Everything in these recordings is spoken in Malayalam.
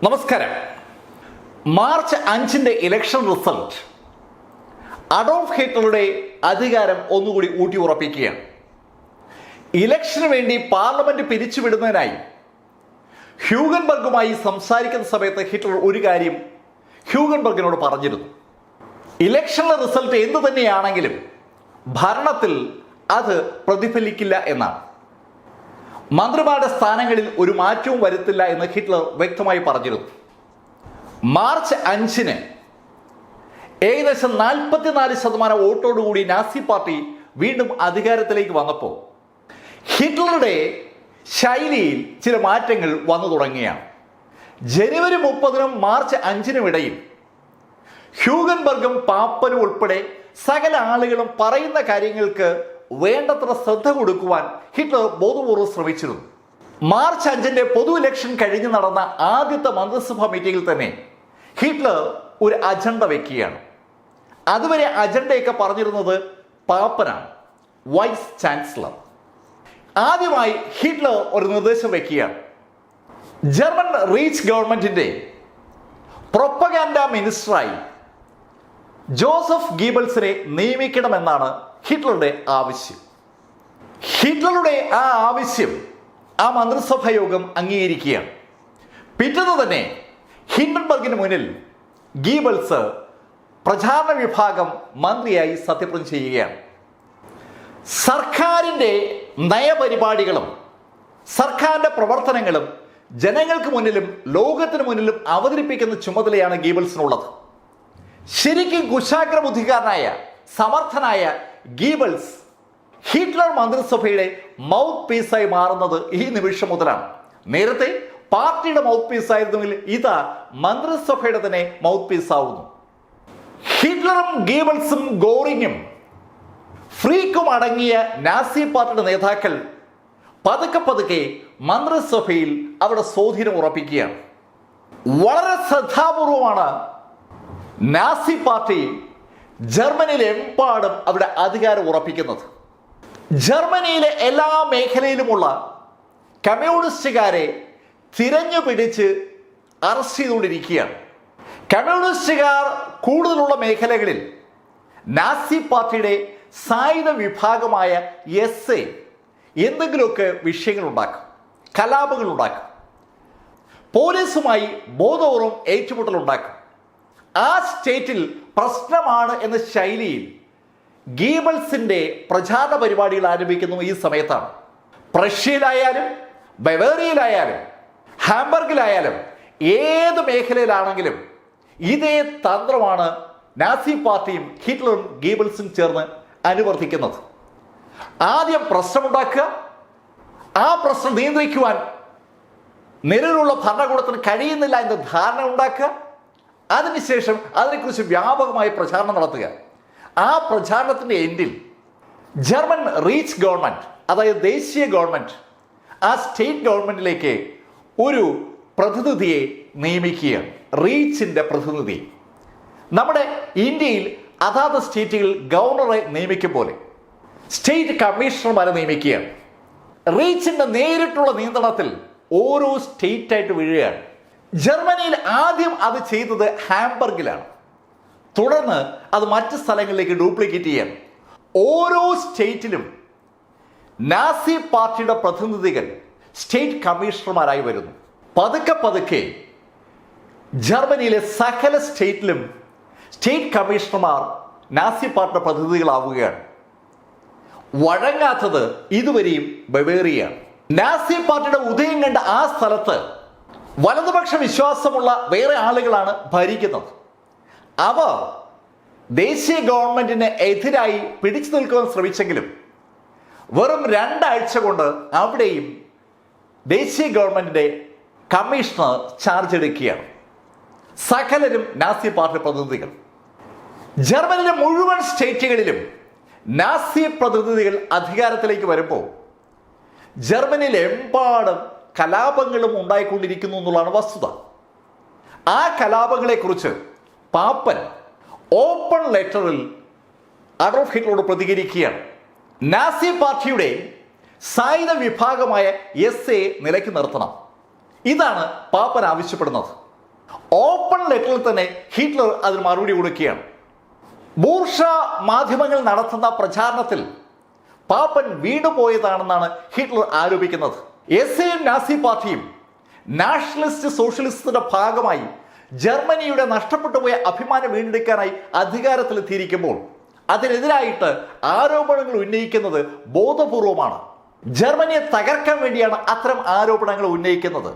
നമസ്കാരം. മാർച്ച് 5 ഇലക്ഷൻ റിസൾട്ട് അഡോൾഫ് ഹിറ്റ്ലറുടെ അധികാരം ഒന്നുകൂടി ഊട്ടിയുറപ്പിക്കുകയാണ്. ഇലക്ഷന് വേണ്ടി പാർലമെന്റ് പിരിച്ചുവിടുന്നതിനായി ഹ്യൂഗൻബർഗുമായി സംസാരിക്കുന്ന സമയത്ത് ഹിറ്റ്ലർ ഒരു കാര്യം ഹ്യൂഗൻബർഗിനോട് പറഞ്ഞിരുന്നു. ഇലക്ഷനിലെ റിസൾട്ട് എന്തു തന്നെയാണെങ്കിലും ഭരണത്തിൽ അത് പ്രതിഫലിക്കില്ല എന്നാണ്. മന്ത്രിമാരുടെ സ്ഥാനങ്ങളിൽ ഒരു മാറ്റവും വരുത്തില്ല എന്ന് ഹിറ്റ്ലർ വ്യക്തമായി പറഞ്ഞിരുന്നു. മാർച്ച് 5 ഏകദേശം 44% വോട്ടോടുകൂടി നാസി പാർട്ടി വീണ്ടും അധികാരത്തിലേക്ക് വന്നപ്പോൾ ഹിറ്റ്ലറുടെ ശൈലിയിൽ ചില മാറ്റങ്ങൾ വന്നു തുടങ്ങിയാണ്. ജനുവരി 30 മാർച്ച് 5 ഇടയിൽ ഹ്യൂഗൻബർഗും പാപ്പനും ഉൾപ്പെടെ സകല ആളുകളും പറയുന്ന കാര്യങ്ങൾക്ക് വേണ്ടത്ര ശ്രദ്ധ കൊടുക്കുവാൻ ഹിറ്റ്ലർ ബോധപൂർവ്വം ശ്രമിച്ചിരുന്നു. മാർച്ച് 5 പൊതു ഇലക്ഷൻ കഴിഞ്ഞ് നടന്ന ആദ്യത്തെ മന്ത്രിസഭാ മീറ്റിംഗിൽ തന്നെ ഹിറ്റ്ലർ ഒരു അജണ്ട വെക്കുകയാണ്. അതുവരെ അജണ്ടയൊക്കെ പറഞ്ഞിരുന്നത് പാപ്പനാണ്, വൈസ് ചാൻസലർ. ആദ്യമായി ഹിറ്റ്ലർ ഒരു നിർദ്ദേശം വെക്കുകയാണ്. ജർമ്മൻ റീച്ച് ഗവൺമെന്റിന്റെ പ്രൊപ്പഗാൻഡ മിനിസ്റ്ററായി ജോസഫ് ഗീബൽസിനെ നിയമിക്കണമെന്നാണ് ഹിറ്റ്ലറുടെ ആവശ്യം. ഹിറ്റ്ലറുടെ ആ ആവശ്യം ആ മന്ത്രിസഭാ യോഗം അംഗീകരിക്കുകയാണ്. പിറ്റേന്ന് തന്നെ ഹിൻഡൻബർഗിന് മുന്നിൽ ഗീബൽസ് പ്രചാരണ വിഭാഗം മന്ത്രിയായി സത്യപ്രതിജ്ഞ ചെയ്യുകയാണ്. സർക്കാരിൻ്റെ നയപരിപാടികളും സർക്കാരിൻ്റെ പ്രവർത്തനങ്ങളും ജനങ്ങൾക്ക് മുന്നിലും ലോകത്തിന് മുന്നിലും അവതരിപ്പിക്കുന്ന ചുമതലയാണ് ഗീബൽസിനുള്ളത്. ശരിക്കും കുശാഗ്രബുദ്ധിക്കാരനായ സമർത്ഥനായ ഗീബൽസ് ഹിറ്റ്ലർ മന്ത്രിസഭയുടെ മൗത്ത് പീസായി മാറുന്നത് ഈ നിമിഷം മുതലാണ്. നേരത്തെ പാർട്ടിയുടെ മൗത്ത് പീസ് ആയിരുന്നെങ്കിൽ ഇതാ മന്ത്രിസഭയുടെ തന്നെ മൗത്ത് പീസ് ആവുന്നു. ഹിറ്റ്ലറും ഗീബൽസും ഗോറിങ്ങും ഫ്രീക്കും അടങ്ങിയ നാസി പാർട്ടിയുടെ നേതാക്കൾ പതുക്കെ മന്ത്രിസഭയിൽ അവരുടെ സ്വാധീനം ഉറപ്പിക്കുകയാണ്. വളരെ ശ്രദ്ധാപൂർവമാണ് നാസി പാർട്ടി ജർമ്മനിയിലെമ്പാടും അവിടെ അധികാരം ഉറപ്പിക്കുന്നത്. ജർമ്മനിയിലെ എല്ലാ മേഖലയിലുമുള്ള കമ്മ്യൂണിസ്റ്റുകാരെ തിരഞ്ഞു പിടിച്ച് അറസ്റ്റ് ചെയ്തുകൊണ്ടിരിക്കുകയാണ്. കമ്മ്യൂണിസ്റ്റുകാർ കൂടുതലുള്ള മേഖലകളിൽ നാസി പാർട്ടിയുടെ സായുധ വിഭാഗമായ എസ് എന്തെങ്കിലുമൊക്കെ വിഷയങ്ങൾ ഉണ്ടാക്കും, കലാപങ്ങൾ ഉണ്ടാക്കും, പോലീസുമായി ബോധപൂർവം ഏറ്റുമുട്ടൽ ഉണ്ടാക്കും. ആ സ്റ്റേറ്റിൽ പ്രശ്നമാണ് എന്ന ശൈലിയിൽ ഗീബൽസിന്റെ പ്രചാരണ പരിപാടികൾ ആരംഭിക്കുന്നു ഈ സമയത്താണ്. പ്രഷ്യയിലായാലും ബവേറിയയിലായാലും ഹാംബർഗിലായാലും ഏത് മേഖലയിലാണെങ്കിലും ഇതേ തന്ത്രമാണ് നാസി പാർട്ടിയും ഹിറ്റ്ലറും ഗീബൽസും ചേർന്ന് അനുവർത്തിക്കുന്നത്. ആദ്യം പ്രശ്നമുണ്ടാക്കുക, ആ പ്രശ്നം നിയന്ത്രിക്കുവാൻ നിലവിലുള്ള ഭരണകൂടത്തിന് കഴിയുന്നില്ല എന്ന ധാരണ ഉണ്ടാക്കുക, അതിനുശേഷം അതിനെക്കുറിച്ച് വ്യാപകമായി പ്രചാരണം നടത്തുക. ആ പ്രചാരണത്തിൻ്റെ എൻഡിൽ ജർമ്മൻ റീച്ച് ഗവൺമെൻറ്, അതായത് ദേശീയ ഗവൺമെൻറ്, ആ സ്റ്റേറ്റ് ഗവൺമെൻറ്റിലേക്ക് ഒരു പ്രതിനിധിയെ നിയമിക്കുകയാണ്. റീച്ചിൻ്റെ പ്രതിനിധി. നമ്മുടെ ഇന്ത്യയിൽ അതാത് സ്റ്റേറ്റുകൾ ഗവർണറെ നിയമിക്കും പോലെ സ്റ്റേറ്റ് കമ്മീഷണർമാരെ നിയമിക്കുകയാണ്. റീച്ചിൻ്റെ നേരിട്ടുള്ള നിയന്ത്രണത്തിൽ ഓരോ സ്റ്റേറ്റായിട്ട് വീഴുകയാണ്. ജർമ്മനിയിൽ ആദ്യം അത് ചെയ്തത് ഹാംബർഗിലാണ്. തുടർന്ന് അത് മറ്റ് സ്ഥലങ്ങളിലേക്ക് ഡ്യൂപ്ലിക്കേറ്റ് ചെയ്യാൻ ഓരോ സ്റ്റേറ്റിലും നാസി പാർട്ടിയുടെ പ്രതിനിധികൾ സ്റ്റേറ്റ് കമ്മീഷണർമാരായി വരുന്നു. പതുക്കെ ജർമ്മനിയിലെ സകല സ്റ്റേറ്റിലും സ്റ്റേറ്റ് കമ്മീഷണർമാർ നാസി പാർട്ടിയുടെ പ്രതിനിധികളാവുകയാണ്. വഴങ്ങാത്തത് ഇതുവരെയും ബവേറിയയാണ്. നാസി പാർട്ടിയുടെ ഉദയം കണ്ട ആ സ്ഥലത്ത് വലതുപക്ഷ വിശ്വാസമുള്ള വേറെ ആളുകളാണ് ഭരിക്കുന്നത്. അവർ ദേശീയ ഗവൺമെന്റിന് എതിരായി പിടിച്ചു നിൽക്കുവാൻ ശ്രമിച്ചെങ്കിലും വെറും 2 ആഴ്ച കൊണ്ട് അവിടെയും ദേശീയ ഗവൺമെന്റിന്റെ കമ്മീഷണർ ചാർജ് എടുക്കുകയാണ്. സകലരും നാസി പാർട്ടി പ്രതിനിധികൾ. ജർമ്മനിയിലെ മുഴുവൻ സ്റ്റേറ്റുകളിലും നാസി പ്രതിനിധികൾ അധികാരത്തിലേക്ക് വരുമ്പോൾ ജർമ്മനിയിലെമ്പാടും കലാപങ്ങളും ഉണ്ടായിക്കൊണ്ടിരിക്കുന്നു എന്നുള്ളതാണ് വസ്തുത. ആ കലാപങ്ങളെക്കുറിച്ച് പാപ്പൻ ഓപ്പൺ ലെറ്ററിൽ അഡോൾഫ് ഹിറ്റ്ലറോട് പ്രതികരിക്കുകയാണ്. നാസി പാർട്ടിയുടെ സായുധ വിഭാഗമായ എസ് നിലയ്ക്ക് നിർത്തണം. ഇതാണ് പാപ്പൻ ആവശ്യപ്പെടുന്നത്. ഓപ്പൺ ലെറ്ററിൽ തന്നെ ഹിറ്റ്ലർ അതിന് മറുപടി കൊടുക്കുകയാണ്. ബൂർഷ മാധ്യമങ്ങൾ നടത്തുന്ന പ്രചാരണത്തിൽ പാപ്പൻ വീണുപോയതാണെന്നാണ് ഹിറ്റ്ലർ ആരോപിക്കുന്നത്. എസ്എയും നാസി പാർട്ടിയും നാഷണലിസ്റ്റ് സോഷ്യലിസ്റ്റിന്റെ ഭാഗമായി ജർമ്മനിയുടെ നഷ്ടപ്പെട്ടുപോയ അഭിമാനം വീണ്ടെടുക്കാനായി അധികാരത്തിലെത്തിയിരിക്കുമ്പോൾ അതിനെതിരായിട്ട് ആരോപണങ്ങൾ ഉന്നയിക്കുന്നത് ബോധപൂർവമാണ്. ജർമ്മനിയെ തകർക്കാൻ വേണ്ടിയാണ് അത്തരം ആരോപണങ്ങൾ ഉന്നയിക്കുന്നത്.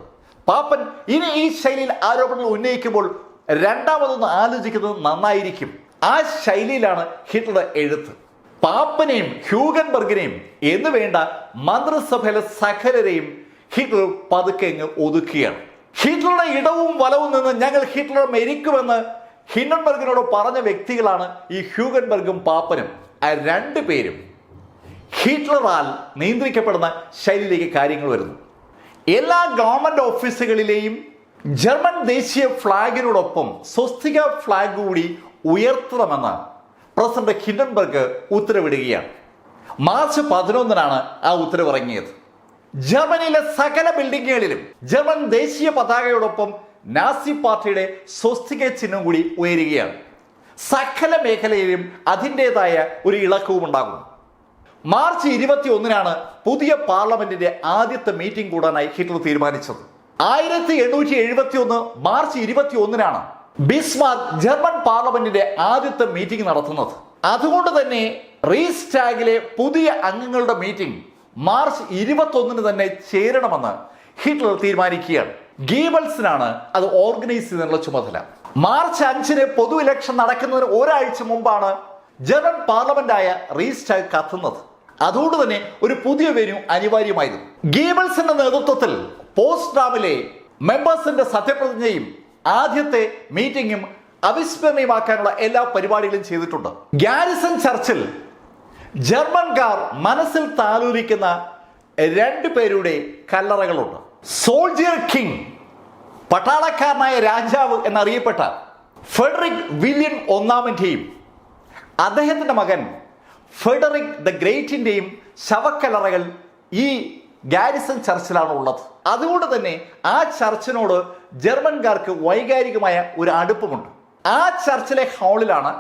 പാപ്പൻ ഇനി ഈ ശൈലിയിൽ ആരോപണങ്ങൾ ഉന്നയിക്കുമ്പോൾ രണ്ടാമതൊന്ന് ആലോചിക്കുന്നത് നന്നായിരിക്കും. ആ ശൈലിയിലാണ് ഹിറ്റ്ലറുടെ എഴുത്ത്. പാപ്പനെയും ഹ്യൂഗൻബർഗിനെയും എന്ന് വേണ്ട മന്ത്രിസഭയിലെ സകലരെയും ഹിറ്റ്ലർ പതുക്കെ ഒതുക്കുകയാണ്. ഹിറ്റ്ലറുടെ ഇടവും വലവും നിന്ന് ഞങ്ങൾ ഹിറ്റ്ലറെ മരിക്കുമെന്ന് ഹിൻഡൻബർഗിനോട് പറഞ്ഞ വ്യക്തികളാണ് ഈ ഹ്യൂഗൻബർഗും പാപ്പനും. ആ രണ്ടുപേരും ഹിറ്റ്ലറാൽ നിയന്ത്രിക്കപ്പെടുന്ന ശൈലിയിലേക്ക് കാര്യങ്ങൾ വരുന്നു. എല്ലാ ഗവൺമെന്റ് ഓഫീസുകളിലെയും ജർമ്മൻ ദേശീയ ഫ്ലാഗിനോടൊപ്പം സ്വസ്തിക ഫ്ലാഗ് കൂടി ഉയർത്തണമെന്ന് പ്രസിഡന്റ് ഹിൻഡൻബർഗ് ഉത്തരവിടുകയാണ്. മാർച്ച് 11 ആ ഉത്തരവ് ഇറങ്ങിയത്. ജർമ്മനിയിലെ സകല ബിൽഡിങ്ങുകളിലും ജർമ്മൻ ദേശീയ പതാകയോടൊപ്പം നാസി പാർട്ടിയുടെ സ്വസ്തിക ചിഹ്നം കൂടി ഉയരുകയാണ്. സകല മേഖലയിലും അതിൻ്റെതായ ഒരു ഇളക്കവും ഉണ്ടാകും. മാർച്ച് 21 പുതിയ പാർലമെന്റിന്റെ ആദ്യത്തെ മീറ്റിംഗ് കൂടാനായി ഹിറ്റ്ലർ തീരുമാനിച്ചത്. 1871 മാർച്ച് 21 ബിസ്മാർക്ക് ജർമ്മൻ പാർലമെന്റിന്റെ ആദ്യത്തെ മീറ്റിംഗ് നടത്തുന്നത്. അതുകൊണ്ട് തന്നെ റീസ്റ്റാഗിലെ പുതിയ അംഗങ്ങളുടെ മീറ്റിംഗ് മാർച്ച് 21 തന്നെ ചേരണമെന്ന് ഹിറ്റ്ലർ തീരുമാനിക്കുകയാണ്. ഗീബൽസിനാണ് അത് ഓർഗനൈസ് ചെയ്യുന്നതിനുള്ള ചുമതല. മാർച്ച് 5 പൊതു ഇലക്ഷൻ നടക്കുന്നതിന് ഒരാഴ്ച മുമ്പാണ് ജർമ്മൻ പാർലമെന്റായ റീസ്റ്റാഗ് കത്തുന്നത്. അതുകൊണ്ട് തന്നെ ഒരു പുതിയ വെന്യൂ അനിവാര്യമായിരുന്നു. ഗീബൽസിന്റെ നേതൃത്വത്തിൽ പോസ്റ്റ്ഡാമിലെ മെമ്പേഴ്സിന്റെ സത്യപ്രതിജ്ഞയും ആദ്യത്തെ മീറ്റിംഗും അവിസ്മരണീയമാക്കാനുള്ള എല്ലാ പരിപാടികളും ചെയ്തിട്ടുണ്ട്. ഗാരിസൺ ചർച്ചിൽ ജർമ്മൻകാർ മനസ്സിൽ താലോലിക്കുന്ന 2 പേരുടെ കല്ലറകളുണ്ട്. സോൾജിയർ കിങ്, പട്ടാളക്കാരനായ രാജാവ് എന്നറിയപ്പെട്ട ഫെഡറിക് വില്യം ഒന്നാമന്റെയും അദ്ദേഹത്തിന്റെ മകൻ ഫെഡറിക് ദ ഗ്രേറ്റിന്റെയും ശവക്കല്ലറകൾ ഈ ഗാരിസൺ ചർച്ചിലാണ് ഉള്ളത്. അതുകൊണ്ട് തന്നെ ആ ചർച്ചിനോട് ജർമ്മൻകാർക്ക് വൈകാരികമായ ഒരു അടുപ്പമുണ്ട്. ആ ചർച്ചിലെ ഹാളിലാണ്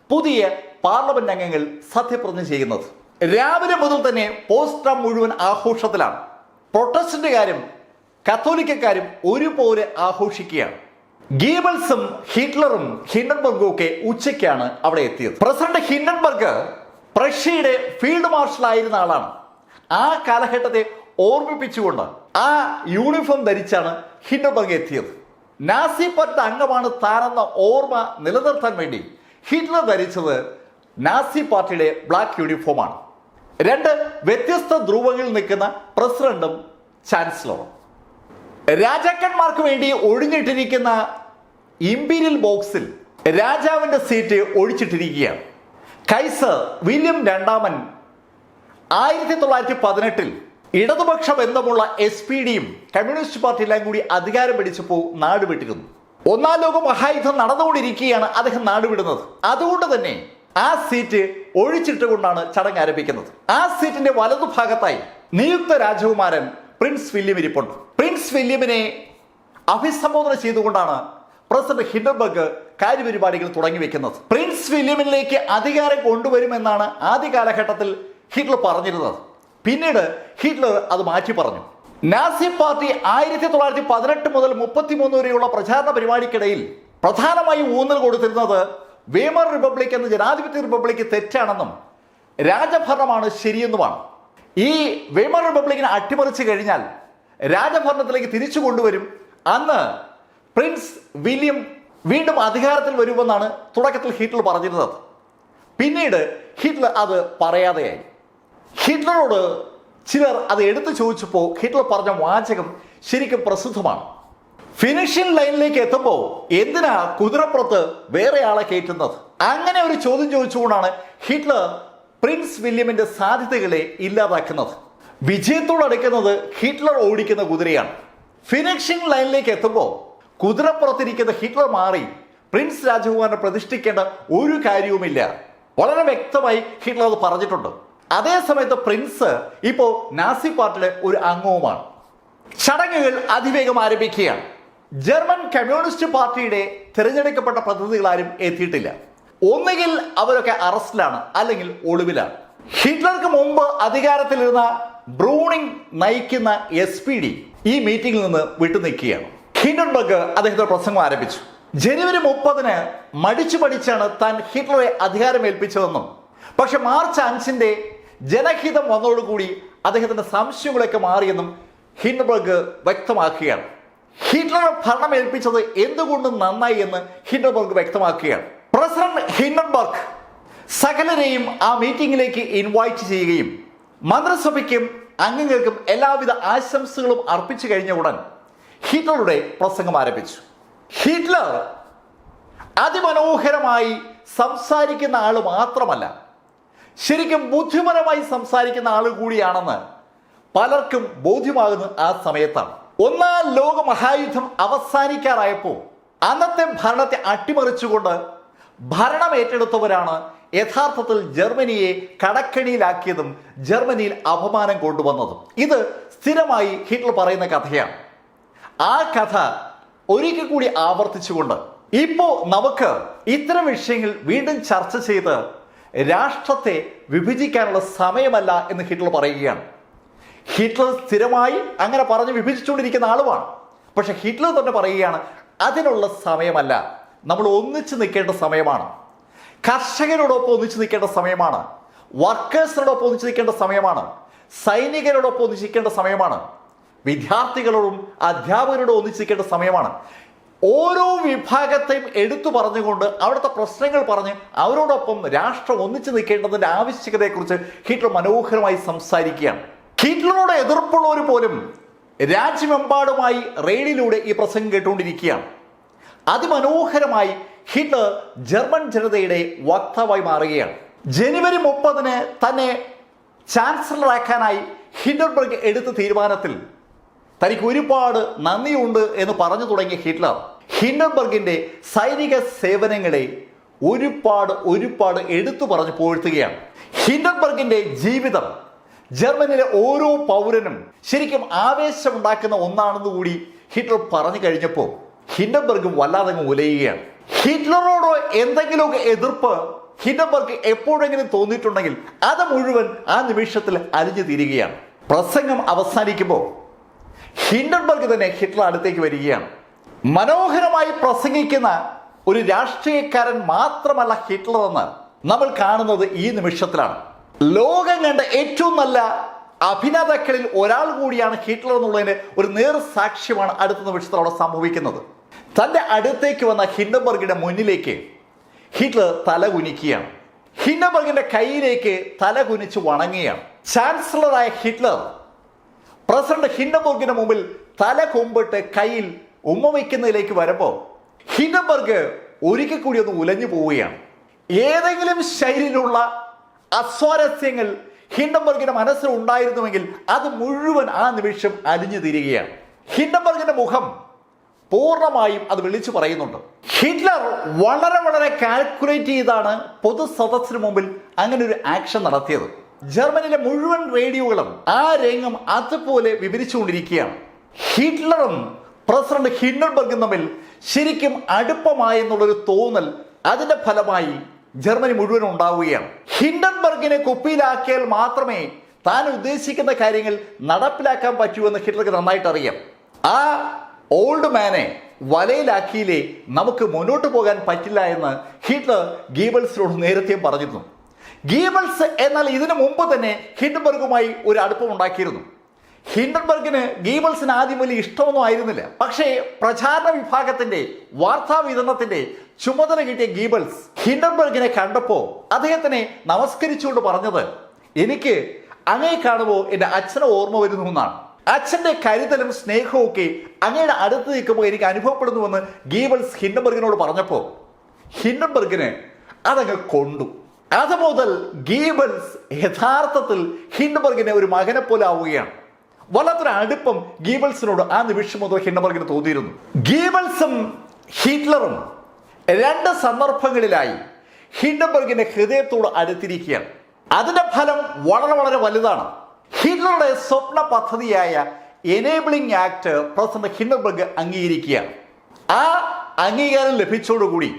പുതിയ പാർലമെന്റ് അംഗങ്ങൾ സത്യപ്രതിജ്ഞ ചെയ്യുന്നത്. രാവിലെ മുതൽ തന്നെ പോസ്റ്റ്ഡാം മുഴുവൻ ആഘോഷത്തിലാണ്. പ്രൊട്ടസ്റ്റന്റുകാരും കത്തോലിക്കക്കാരും ഒരുപോലെ ആഘോഷിക്കുകയാണ്. ഗീബൽസും ഹിറ്റ്ലറും ഹിൻഡൻബർഗും ഒക്കെ ഉച്ചയ്ക്കാണ് അവിടെ എത്തിയത്. പ്രസിഡന്റ് ഹിൻഡൻബർഗ് പ്രഷ്യയുടെ ഫീൽഡ് മാർഷൽ ആയിരുന്ന ആളാണ്. ആ കാലഘട്ടത്തെ ഓർമ്മിപ്പിച്ചുകൊണ്ട് ആ യൂണിഫോം ധരിച്ചാണ് ഹിൻഡൻബർഗ് എത്തിയത്. നാസി പാർട്ടി അംഗമാണ് താനെന്ന ഓർമ്മ നിലനിർത്താൻ വേണ്ടി ഹിറ്റ്ലർ ധരിച്ചത് നാസി പാർട്ടിയുടെ ബ്ലാക്ക് യൂണിഫോമാണ്. 2 വ്യത്യസ്ത ധ്രുവങ്ങളിൽ നിൽക്കുന്ന പ്രസിഡന്റും ചാൻസലറും. രാജാക്കന്മാർക്ക് വേണ്ടി ഒഴിഞ്ഞിട്ടിരിക്കുന്ന ഇമ്പീരിയൽ ബോക്സിൽ രാജാവിന്റെ സീറ്റ് ഒഴിച്ചിട്ടിരിക്കുകയാണ്. കൈസർ വില്യം 2 1918 ഇടതുപക്ഷ ബന്ധമുള്ള SPD-യും കമ്മ്യൂണിസ്റ്റ് പാർട്ടിയെല്ലാം കൂടി അധികാരം പിടിച്ചപ്പോൾ നാട് വിട്ടിരുന്നു. 1-ാം ലോക മഹായുദ്ധം നടന്നുകൊണ്ടിരിക്കുകയാണ് അദ്ദേഹം നാട് വിടുന്നത്. അതുകൊണ്ട് തന്നെ ആ സീറ്റ് ഒഴിച്ചിട്ടുകൊണ്ടാണ് ചടങ്ങ് ആരംഭിക്കുന്നത്. ആ സീറ്റിന്റെ വലതുഭാഗത്തായി നിയുക്ത രാജകുമാരൻ പ്രിൻസ് വില്യം ഇരിപ്പുണ്ട്. പ്രിൻസ് വില്യമിനെ അഭിസംബോധന ചെയ്തുകൊണ്ടാണ് പ്രസിഡന്റ് ഹിൻഡൻബർഗ് കാര്യപരിപാടികൾ തുടങ്ങി വെക്കുന്നത്. പ്രിൻസ് വില്യമിലേക്ക് അധികാരം കൊണ്ടുവരുമെന്നാണ് ആദ്യ കാലഘട്ടത്തിൽ ഹിറ്റ്ലർ പറഞ്ഞിരുന്നത്. പിന്നീട് ഹിറ്റ്ലർ അത് മാറ്റി പറഞ്ഞു. നാസി പാർട്ടി 1918 മുതൽ 33 വരെയുള്ള പ്രചാരണ പരിപാടിക്കിടയിൽ പ്രധാനമായി ഊന്നൽ കൊടുത്തിരുന്നത് വേമർ റിപ്പബ്ലിക് എന്ന ജനാധിപത്യ റിപ്പബ്ലിക് തെറ്റാണെന്നും രാജഭരണമാണ് ശരിയെന്നുമാണ്. ഈ വേമർ റിപ്പബ്ലിക്കിനെ അട്ടിമറിച്ചു കഴിഞ്ഞാൽ രാജഭരണത്തിലേക്ക് തിരിച്ചു കൊണ്ടുവരും, അന്ന് പ്രിൻസ് വില്യം വീണ്ടും അധികാരത്തിൽ വരുമെന്നാണ് തുടക്കത്തിൽ ഹിറ്റ്ലർ പറഞ്ഞിരുന്നത്. പിന്നീട് ഹിറ്റ്ലർ അത് പറയാതെയായി. ഹിറ്റ്ലറോട് ചിലർ അത് എടുത്തു ചോദിച്ചപ്പോൾ ഹിറ്റ്ലർ പറഞ്ഞ വാചകം ശരിക്കും പ്രസിദ്ധമാണ്. ഫിനിഷിംഗ് ലൈനിലേക്ക് എത്തുമ്പോൾ എന്തിനാ കുതിരപ്പുറത്ത് വേറെ ആളെ കയറ്റുന്നത്? അങ്ങനെ ഒരു ചോദ്യം ചോദിച്ചുകൊണ്ടാണ് ഹിറ്റ്ലർ പ്രിൻസ് വില്യമിന്റെ സാധ്യതകളെ ഇല്ലാതാക്കുന്നത്. വിജയത്തോടടുക്കുന്നത് ഹിറ്റ്ലർ ഓടിക്കുന്ന കുതിരയാണ്. ഫിനിഷിംഗ് ലൈനിലേക്ക് എത്തുമ്പോൾ കുതിരപ്പുറത്തിരിക്കുന്ന ഹിറ്റ്ലർ മാറി പ്രിൻസ് രാജകുമാരനെ പ്രതിഷ്ഠിക്കേണ്ട ഒരു കാര്യവുമില്ല. വളരെ വ്യക്തമായി ഹിറ്റ്ലർ അത് പറഞ്ഞിട്ടുണ്ട്. അതേ സമയത്ത് പ്രിൻസ് ഇപ്പോൾ നാസി പാർട്ടിയുടെ ഒരു അംഗവുമാണ്. ചടങ്ങുകൾ അതിവേഗം ആരംഭിക്കുകയാണ്. ജർമ്മൻ കമ്മ്യൂണിസ്റ്റ് പാർട്ടിയുടെ തിരഞ്ഞെടുക്കപ്പെട്ട പ്രതിനിധികളാരും എത്തിയിട്ടില്ല. ഒന്നുകിൽ അവരൊക്കെ അറസ്റ്റിലാണ്, അല്ലെങ്കിൽ ഒളിവിലാണ്. ഹിറ്റ്ലർക്ക് മുമ്പ് അധികാരത്തിലിരുന്ന ബ്രൂണിംഗ് നയിക്കുന്ന SPD ഈ മീറ്റിംഗിൽ നിന്ന് വിട്ടുനിൽക്കുകയാണ്. ഹിൻഡൻബർഗ് അദ്ദേഹത്തിന്റെ പ്രസംഗം ആരംഭിച്ചു. ജനുവരി 30 മടിച്ചു പഠിച്ചാണ് താൻ ഹിറ്റ്ലറെ അധികാരമേൽപ്പിച്ചതെന്നും, പക്ഷെ മാർച്ച് 5 ജനഹിതം വന്നതോടുകൂടി അദ്ദേഹത്തിന്റെ സംശയങ്ങളൊക്കെ മാറിയെന്നും ഹിൻഡൻബർഗ് വ്യക്തമാക്കുകയാണ്. ഹിറ്റ്ലർ ഭരണം ഏൽപ്പിച്ചത് എന്തുകൊണ്ട് നന്നായി എന്ന് ഹിൻഡൻബർഗ് വ്യക്തമാക്കുകയാണ്. പ്രസിഡന്റ് ഹിൻഡൻബർഗ് സകലരെയും ആ മീറ്റിംഗിലേക്ക് ഇൻവൈറ്റ് ചെയ്യുകയും മന്ത്രിസഭയ്ക്കും അംഗങ്ങൾക്കും എല്ലാവിധ ആശംസകളും അർപ്പിച്ചു കഴിഞ്ഞ ഉടൻ ഹിറ്റ്ലറുടെ പ്രസംഗം ആരംഭിച്ചു. ഹിറ്റ്ലർ അതിമനോഹരമായി സംസാരിക്കുന്ന ആൾ മാത്രമല്ല, ശരിക്കും ബുദ്ധിപരമായി സംസാരിക്കുന്ന ആൾ കൂടിയാണെന്ന് പലർക്കും ബോധ്യമാകുന്ന ആ സമയത്താണ്. ഒന്നാം ലോക മഹായുദ്ധം അവസാനിക്കാറായപ്പോൾ അന്നത്തെ ഭരണത്തെ അട്ടിമറിച്ചുകൊണ്ട് ഭരണം ഏറ്റെടുത്തവരാണ് യഥാർത്ഥത്തിൽ ജർമ്മനിയെ കടക്കണിയിലാക്കിയതും ജർമ്മനിയിൽ അപമാനം കൊണ്ടുവന്നതും. ഇത് സ്ഥിരമായി ഹിറ്റ്ലർ പറയുന്ന കഥയാണ്. ആ കഥ ഒരിക്കൽ കൂടി ആവർത്തിച്ചുകൊണ്ട് ഇപ്പോൾ നമുക്ക് ഇത്തരം വിഷയങ്ങൾ വീണ്ടും ചർച്ച ചെയ്ത് രാഷ്ട്രത്തെ വിഭജിക്കാനുള്ള സമയമല്ല എന്ന് ഹിറ്റ്ലർ പറയുകയാണ്. ഹിറ്റ്ലർ സ്ഥിരമായി അങ്ങനെ പറഞ്ഞ് വിഭജിച്ചുകൊണ്ടിരിക്കുന്ന ആളുമാണ്. പക്ഷെ ഹിറ്റ്ലർ തന്നെ പറയുകയാണ്, അതിനുള്ള സമയമല്ല, നമ്മൾ ഒന്നിച്ചു നിൽക്കേണ്ട സമയമാണ്. കർഷകരോടൊപ്പം ഒന്നിച്ചു നിൽക്കേണ്ട സമയമാണ്. വർക്കേഴ്സിനോടൊപ്പം ഒന്നിച്ചു നിൽക്കേണ്ട സമയമാണ്. സൈനികരോടൊപ്പം ഒന്നിച്ചു നിൽക്കേണ്ട സമയമാണ്. വിദ്യാർത്ഥികളോടും അധ്യാപകരോടും ഒന്നിച്ചിരിക്കേണ്ട സമയമാണ്. ഓരോ വിഭാഗത്തെയും എടുത്തു പറഞ്ഞുകൊണ്ട് അവിടുത്തെ പ്രശ്നങ്ങൾ പറഞ്ഞ് അവരോടൊപ്പം രാഷ്ട്രം ഒന്നിച്ചു നിൽക്കേണ്ടതിന്റെ ആവശ്യകതയെക്കുറിച്ച് ഹിറ്റ്ലർ മനോഹരമായി സംസാരിക്കുകയാണ്. ഹിറ്റ്ലറോട് എതിർപ്പുള്ളവർ പോലും രാജ്യമെമ്പാടുമായി റേഡിയോയിലൂടെ ഈ പ്രസംഗം കേട്ടുകൊണ്ടിരിക്കുകയാണ്. അതിമനോഹരമായി ഹിറ്റ്ലർ ജർമ്മൻ ജനതയുടെ വക്താവായി മാറുകയാണ്. ജനുവരി 30 തന്നെ ചാൻസലറാക്കാനായി ഹിൻഡൻബർഗ് എടുത്ത തീരുമാനത്തിൽ തനിക്ക് ഒരുപാട് നന്ദിയുണ്ട് എന്ന് പറഞ്ഞു തുടങ്ങിയ ഹിറ്റ്ലർ ഹിൻഡൻബർഗിന്റെ സൈനിക സേവനങ്ങളെ ഒരുപാട് എടുത്തു പറഞ്ഞു പുകഴ്ത്തുകയാണ്. ഹിൻഡൻബർഗിന്റെ ജീവിതം ജർമ്മനിയിലെ ഓരോ പൗരനും ശരിക്കും ആവേശമുണ്ടാക്കുന്ന ഒന്നാണെന്ന് കൂടി ഹിറ്റ്ലർ പറഞ്ഞു കഴിഞ്ഞപ്പോൾ ഹിൻഡൻബർഗ് വല്ലാതെ ഉലയുകയാണ്. ഹിറ്റ്ലറോട് എന്തെങ്കിലുമൊക്കെ എതിർപ്പ് ഹിൻഡൻബർഗ് എപ്പോഴെങ്കിലും തോന്നിയിട്ടുണ്ടെങ്കിൽ അത് മുഴുവൻ ആ നിമിഷത്തിൽ അലിഞ്ഞു തീരുകയാണ്. പ്രസംഗം അവസാനിക്കുമ്പോൾ ഹിൻഡൻബർഗ് തന്നെ ഹിറ്റ്ലർ അടുത്തേക്ക് വരികയാണ്. മനോഹരമായി പ്രസംഗിക്കുന്ന ഒരു രാഷ്ട്രീയക്കാരൻ മാത്രമല്ല ഹിറ്റ്ലർ എന്ന് നമ്മൾ കാണുന്നത് ഈ നിമിഷത്തിലാണ്. ലോകം കണ്ട ഏറ്റവും നല്ല അഭിനേതാക്കളിൽ ഒരാൾ കൂടിയാണ് ഹിറ്റ്ലർ എന്നുള്ളതിന് ഒരു നേർസാക്ഷ്യമാണ് അടുത്ത നിമിഷത്തിൽ അവിടെ സംഭവിക്കുന്നത്. തൻ്റെ അടുത്തേക്ക് വന്ന ഹിൻഡൻബർഗിന്റെ മുന്നിലേക്ക് ഹിറ്റ്ലർ തല കുനിക്കുകയാണ്. ഹിൻഡൻബർഗിന്റെ കയ്യിലേക്ക് തല കുനിച്ച് വണങ്ങുകയാണ്. ചാൻസലറായ ഹിറ്റ്ലർ പ്രസിഡന്റ് ഹിൻഡൻബർഗിന്റെ മുമ്പിൽ തല കൊമ്പിട്ട് കയ്യിൽ ഉമ്മ വയ്ക്കുന്നതിലേക്ക് വരുമ്പോൾ ഹിൻഡൻബർഗ് ഒരിക്കൽ കൂടി ഒന്ന് ഉലഞ്ഞു പോവുകയാണ്. ഏതെങ്കിലും ശൈലിയിലുള്ള അസ്വാരസ്യങ്ങൾ ഹിൻഡൻബർഗിന്റെ മനസ്സിൽ ഉണ്ടായിരുന്നുവെങ്കിൽ അത് മുഴുവൻ ആ നിമിഷം അലിഞ്ഞു തീരുകയാണ്. ഹിൻഡൻബർഗിന്റെ മുഖം പൂർണ്ണമായും അത് വിളിച്ചു പറയുന്നുണ്ട്. ഹിറ്റ്ലർ വളരെ കാൽക്കുലേറ്റ് ചെയ്താണ് പൊതുസദസ്സിന് മുമ്പിൽ അങ്ങനെ ഒരു ആക്ഷൻ നടത്തിയത്. ജർമ്മനിയിലെ മുഴുവൻ റേഡിയോകളും ആ രംഗം അതുപോലെ വിവരിച്ചുകൊണ്ടിരിക്കുകയാണ്. ഹിറ്റ്ലറും പ്രസിഡന്റ് ഹിൻഡൻബർഗും തമ്മിൽ ശരിക്കും അടുപ്പമായെന്നുള്ളൊരു തോന്നൽ അതിന്റെ ഫലമായി ജർമ്മനി മുഴുവൻ ഉണ്ടാവുകയാണ്. ഹിൻഡൻബർഗിനെ കുപ്പിയിലാക്കിയാൽ മാത്രമേ താൻ ഉദ്ദേശിക്കുന്ന കാര്യങ്ങൾ നടപ്പിലാക്കാൻ പറ്റൂ എന്ന് ഹിറ്റ്ലർക്ക് നന്നായിട്ട് അറിയാം. ആ ഓൾഡ് മാനെ വലയിലാക്കിയില്ലേ നമുക്ക് മുന്നോട്ട് പോകാൻ പറ്റില്ല എന്ന് ഹിറ്റ്ലർ ഗീബൽസിനോട് നേരത്തെ പറഞ്ഞിരുന്നു. ഗീബൽസ് എന്നാൽ ഇതിനു മുമ്പ് തന്നെ ഹിൻഡൻബർഗുമായി ഒരു അടുപ്പം ഉണ്ടാക്കിയിരുന്നു. ഹിൻഡൻബർഗിന് ഗീബൽസിന് ആദ്യം വലിയ ഇഷ്ടമൊന്നും ആയിരുന്നില്ല. പക്ഷേ പ്രചാരണ വിഭാഗത്തിന്റെ വാർത്താ വിതരണത്തിന്റെ ചുമതല കിട്ടിയ ഗീബൽസ് ഹിൻഡൻബർഗിനെ കണ്ടപ്പോൾ അദ്ദേഹത്തിനെ നമസ്കരിച്ചുകൊണ്ട് പറഞ്ഞത്, എനിക്ക് അങ്ങയെ കാണുമ്പോൾ എൻ്റെ അച്ഛനെ ഓർമ്മ വരുന്നു എന്നാണ്. അച്ഛൻ്റെ കരുതലും സ്നേഹവും ഒക്കെ അങ്ങയുടെ അടുത്ത് നിൽക്കുമ്പോൾ എനിക്ക് അനുഭവപ്പെടുന്നുവെന്ന് ഗീബൽസ് ഹിൻഡൻബർഗിനോട് പറഞ്ഞപ്പോൾ ഹിൻഡൻബർഗിന് അതങ്ങ് കൊണ്ടു. അതുമുതൽ ഗീബൽസ് യഥാർത്ഥത്തിൽ ഹിൻഡൻബർഗിനെ ഒരു മകനെ പോലെ ആവുകയാണ്. വല്ലാത്തൊരു അടുപ്പം ഗീബൽസിനോട് ആ നിമിഷം മുതൽ ഹിൻഡൻബർഗിന് തോന്നിയിരുന്നു. ഗീബൽസും ഹിറ്റ്ലറും രണ്ട് സന്ദർഭങ്ങളിലായി ഹിൻഡൻബർഗിന്റെ ഹൃദയത്തോട് അടുത്തിരിക്കുകയാണ്. അതിന്റെ ഫലം വളരെ വലുതാണ്. ഹിറ്റ്ലറുടെ സ്വപ്ന പദ്ധതിയായ എനേബിളിംഗ് ആക്ട് പ്രസിഡന്റ് ഹിൻഡൻബർഗ് അംഗീകരിക്കുകയാണ്. ആ അംഗീകാരം ലഭിച്ചോടുകൂടി